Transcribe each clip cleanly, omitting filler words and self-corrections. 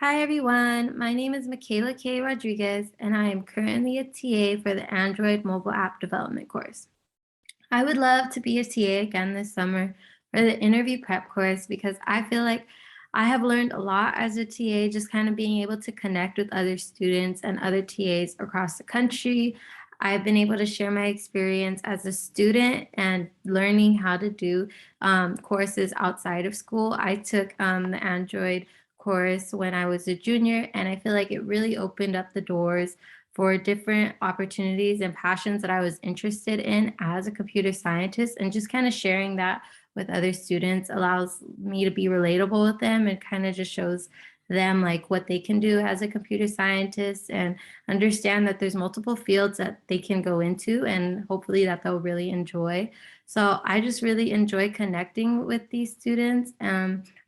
Hi everyone, my name is Michaela K. Rodriguez, and I am currently a TA for the Android mobile app development course. I would love to be a TA again this summer for the interview prep course because I feel like I have learned a lot as a TA, just kind of being able to connect with other students and other TAs across the country. I've been able to share my experience as a student and learning how to do courses outside of school. I took the Android course when I was a junior, and I feel like it really opened up the doors for different opportunities and passions that I was interested in as a computer scientist. And just kind of sharing that with other students allows me to be relatable with them and kind of just shows them like what they can do as a computer scientist and understand that there's multiple fields that they can go into and hopefully that they'll really enjoy. So I just really enjoy connecting with these students.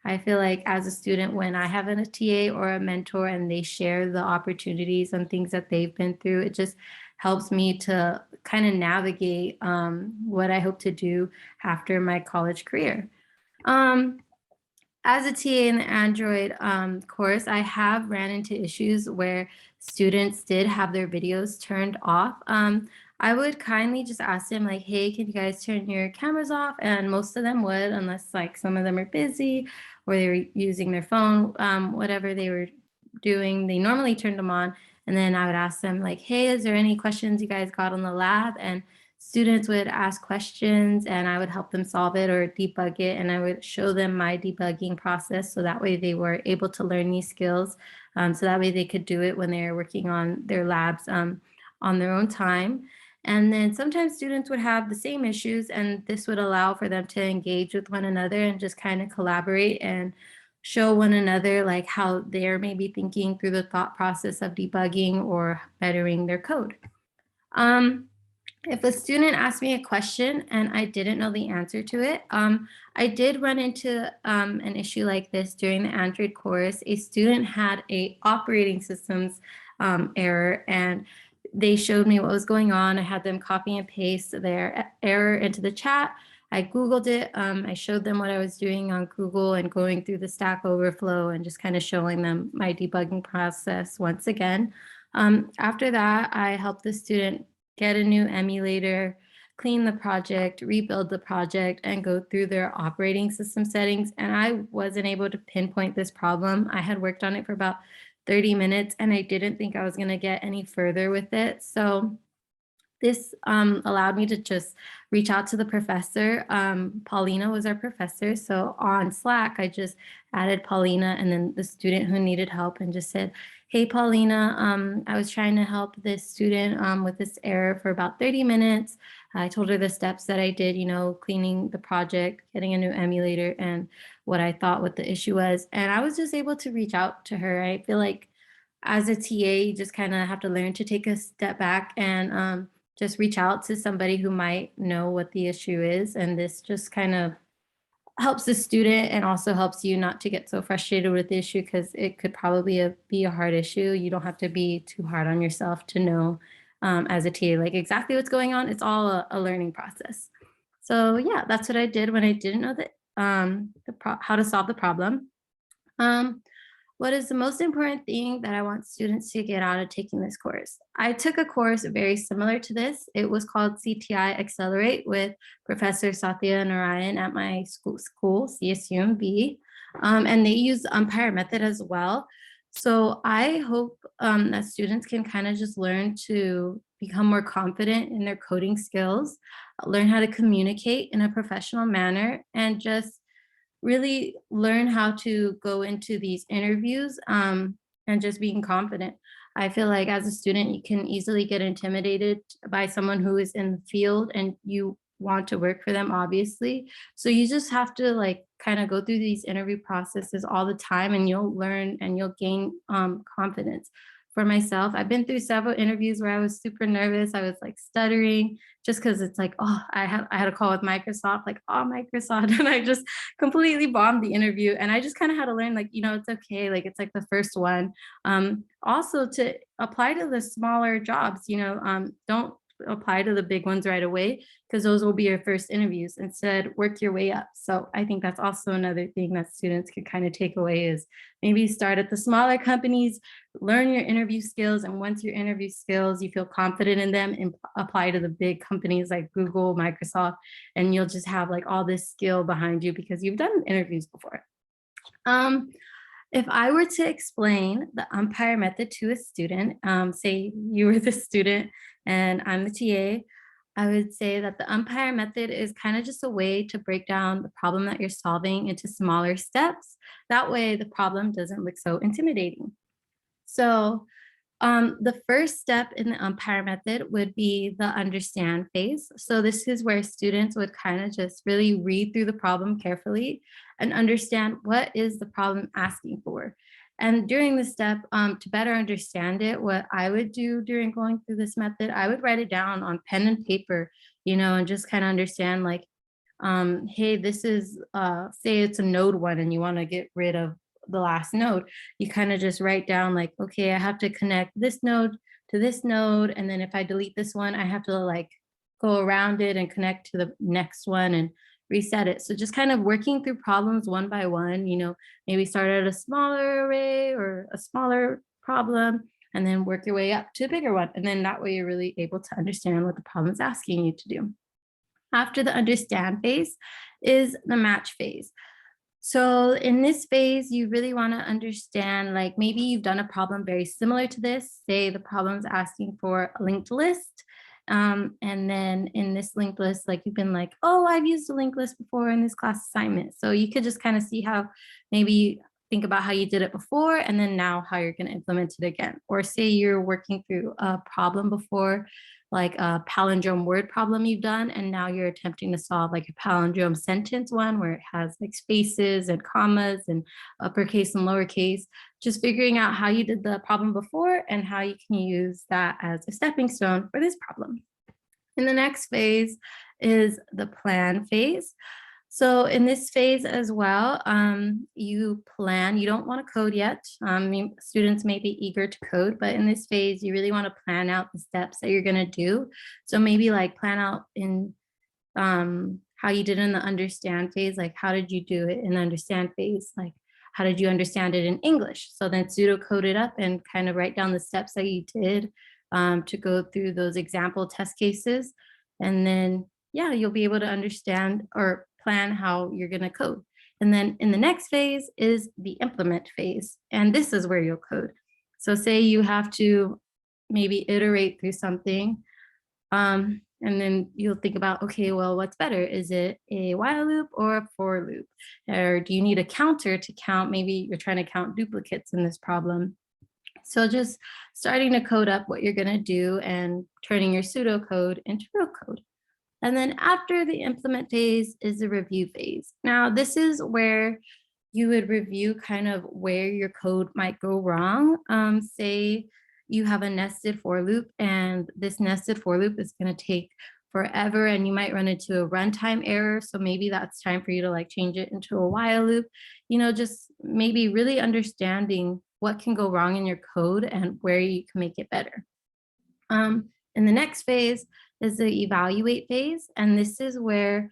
I feel like as a student, when I have a TA or a mentor and they share the opportunities and things that they've been through, it just helps me to kind of navigate what I hope to do after my college career. Um, as a TA in the Android course, I have ran into issues where students did have their videos turned off. I would kindly just ask them like, hey, can you guys turn your cameras off? And most of them would, unless like some of them are busy or they were using their phone, whatever they were doing, they normally turned them on. And then I would ask them like, hey, is there any questions you guys got on the lab? And students would ask questions and I would help them solve it or debug it. And I would show them my debugging process. So that way they were able to learn these skills. So that way they could do it when they're working on their labs on their own time. And then sometimes students would have the same issues, and this would allow for them to engage with one another and just kind of collaborate and show one another like how they're maybe thinking through the thought process of debugging or bettering their code. Um, if a student asked me a question and I didn't know the answer to it, I did run into an issue like this during the Android course. A student had a operating systems error and they showed me what was going on. I had them copy and paste their error into the chat. I Googled it. I showed them what I was doing on Google and going through the Stack Overflow and just kind of showing them my debugging process once again. After that, I helped the student get a new emulator, clean the project, rebuild the project, and go through their operating system settings. And I wasn't able to pinpoint this problem. I had worked on it for about 30 minutes and I didn't think I was going to get any further with it. So this allowed me to just reach out to the professor. Paulina was our professor. So on Slack, I just added Paulina and then the student who needed help and just said, hey, Paulina, I was trying to help this student with this error for about 30 minutes. I told her the steps that I did, cleaning the project, getting a new emulator, and what I thought what the issue was. And I was just able to reach out to her. I feel like as a TA, you just kind of have to learn to take a step back and just reach out to somebody who might know what the issue is. And this just kind of helps the student and also helps you not to get so frustrated with the issue because it could probably be a hard issue. You don't have to be too hard on yourself to know as a TA like exactly what's going on. It's all a learning process. So yeah, that's what I did when I didn't know that how to solve the problem. Um, what is the most important thing that I want students to get out of taking this course? I took a course very similar to this. It was called CTI Accelerate with Professor Satya Narayan at my school CSUMB, and they use umpire method as well. So I hope that students can kind of just learn to become more confident in their coding skills, learn how to communicate in a professional manner, and just really learn how to go into these interviews and just being confident. I feel like as a student, you can easily get intimidated by someone who is in the field and you want to work for them, obviously. So you just have to like kind of go through these interview processes all the time and you'll learn and you'll gain confidence. For myself, I've been through several interviews where I was super nervous. I was like stuttering just because it's like, oh, I had a call with Microsoft, like, oh, Microsoft. And I just completely bombed the interview. And I just kind of had to learn, like, it's okay. Like, it's like the first one. Also, to apply to the smaller jobs, don't apply to the big ones right away because those will be your first interviews. Instead, work your way up. So I think that's also another thing that students could kind of take away is maybe start at the smaller companies, learn your interview skills, and once your interview skills, you feel confident in them, and apply to the big companies like Google, Microsoft, and you'll just have like all this skill behind you because you've done interviews before. If I were to explain the umpire method to a student, say you were the student and I'm the TA, I would say that the umpire method is kind of just a way to break down the problem that you're solving into smaller steps. That way the problem doesn't look so intimidating. So the first step in the umpire method would be the understand phase. So this is where students would kind of just really read through the problem carefully and understand what is the problem asking for. And during this step, to better understand it, what I would do during going through this method, I would write it down on pen and paper, and just kind of understand like, hey, this is, say it's a node one and you want to get rid of the last node, you kind of just write down like, okay, I have to connect this node to this node. And then if I delete this one, I have to like go around it and connect to the next one and reset it. So just kind of working through problems one by one, maybe start at a smaller array or a smaller problem and then work your way up to a bigger one. And then that way you're really able to understand what the problem is asking you to do. After the understand phase is the match phase. So in this phase, you really want to understand, like maybe you've done a problem very similar to this. Say the problem's asking for a linked list. And then in this linked list, like you've been like, oh, I've used a linked list before in this class assignment. So you could just kind of see how maybe think about how you did it before and then now how you're going to implement it again. Or say you're working through a problem before, like a palindrome word problem you've done, and now you're attempting to solve like a palindrome sentence one where it has like spaces and commas and uppercase and lowercase, just figuring out how you did the problem before and how you can use that as a stepping stone for this problem. And the next phase is the plan phase. So in this phase as well, you plan, you don't want to code yet. Students may be eager to code, but in this phase, you really want to plan out the steps that you're going to do. So maybe like plan out in how you did in the understand phase, like how did you do it in the understand phase? Like how did you understand it in English? So then pseudocode it up and kind of write down the steps that you did to go through those example test cases. And then, yeah, you'll be able to understand or plan how you're going to code. And then in the next phase is the implement phase. And this is where you'll code. So say you have to maybe iterate through something. And then you'll think about, okay, well, what's better? Is it a while loop or a for loop? Or do you need a counter to count? Maybe you're trying to count duplicates in this problem. So just starting to code up what you're going to do and turning your pseudocode into real code. And then after the implement phase is the review phase. Now, this is where you would review kind of where your code might go wrong. Say you have a nested for loop and this nested for loop is going to take forever and you might run into a runtime error. So maybe that's time for you to like change it into a while loop, just maybe really understanding what can go wrong in your code and where you can make it better. In the next phase is the evaluate phase. And this is where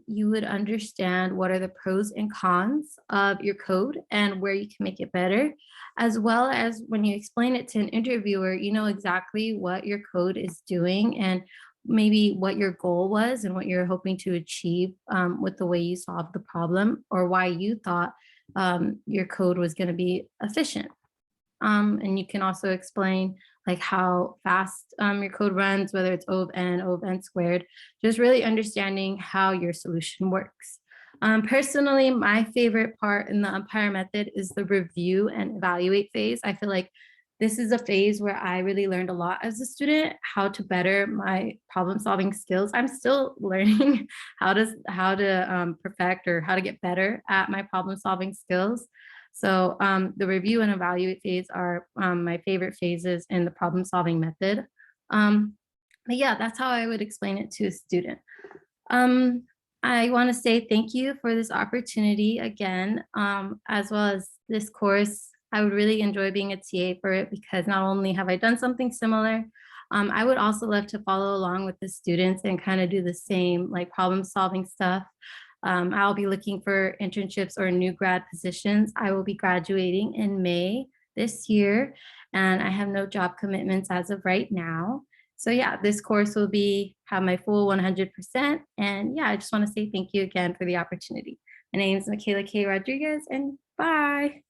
you would understand what are the pros and cons of your code and where you can make it better, as well as when you explain it to an interviewer, you know exactly what your code is doing and maybe what your goal was and what you're hoping to achieve with the way you solved the problem or why you thought your code was going to be efficient. And you can also explain like how fast your code runs, whether it's O of n squared, just really understanding how your solution works. Personally, my favorite part in the umpire method is the review and evaluate phase. I feel like this is a phase where I really learned a lot as a student, how to better my problem solving skills. I'm still learning how to perfect or how to get better at my problem solving skills. So the review and evaluate phase are my favorite phases in the problem solving method. But yeah, that's how I would explain it to a student. I want to say thank you for this opportunity again, as well as this course. I would really enjoy being a TA for it because not only have I done something similar, I would also love to follow along with the students and kind of do the same like problem solving stuff. I'll be looking for internships or new grad positions. I will be graduating in May this year, and I have no job commitments as of right now. So yeah, this course will be have my full 100%. And yeah, I just want to say thank you again for the opportunity. My name is Michaela K. Rodriguez, and bye.